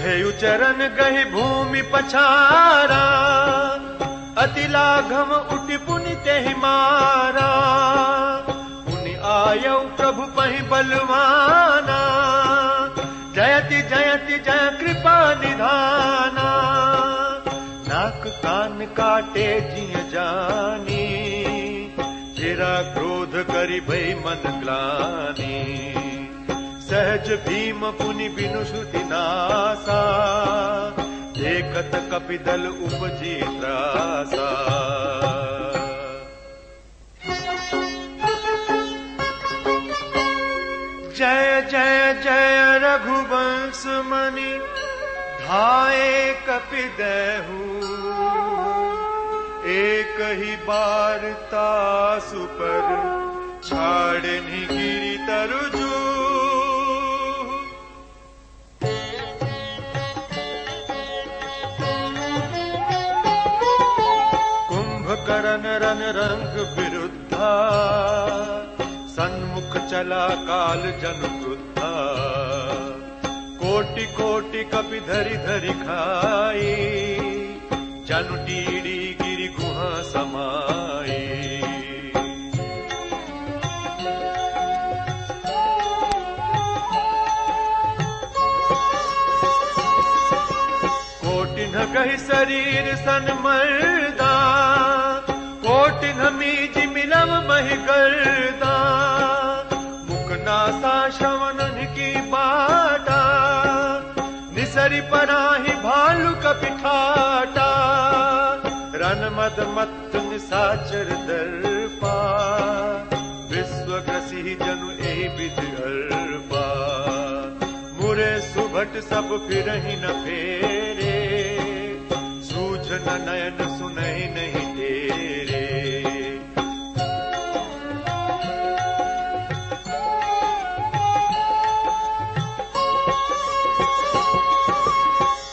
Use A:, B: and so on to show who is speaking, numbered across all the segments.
A: कहु चरण गहि भूमि पछारा, अति लाघव उठि पुनि तेहि मारा। पुनि आयौ प्रभु पहि बलवाना, जयति जयति जय कृपा निधाना। नाक कान काटे जिय जानी, तेरा क्रोध करि भई मन ग्लानि। सहज भीम पुनि बिनु श्रुति नासा, देखत कपिदल उपजी त्रासा। जय जय जय रघुवंश मणि, धाये कपिदेहु। एक ही बार तासु पर, छाड़नि गिरि तरजू। कुंभकर्ण रन रंग विरुद्धा, सन्मुख चला काल जनु क्रुद्धा। कोटि कोटि कपि धरि धरि खाई, जनु टीडी गिरि गुहा समाई। कोटिन गहि शरीर सन मर्दा, कोटिन मीज मिलव महि गर्दा। मुख नासा श्रवणन की बाटा, निसरि पराहि भालु कपि ठाटा। रन मद मत्त निसाचर दर्पा, विश्व ग्रसिहि जनु एहि विधि अर्पा। मुरे सुभट सब फिरहि न फेरे, सूझ न नयन सुनहि नहीं तेरे।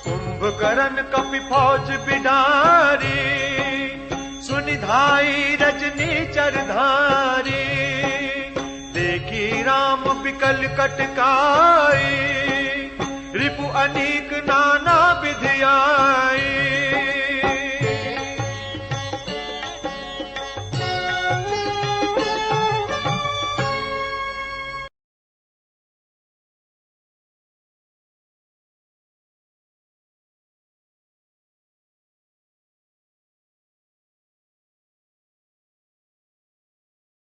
A: कुंभकर्ण कपि फौज बिडारी, सुनि धाई रजनी चरधारी। देखी राम बिकल कटकाई, रिपु अनेक नाना विधि आई।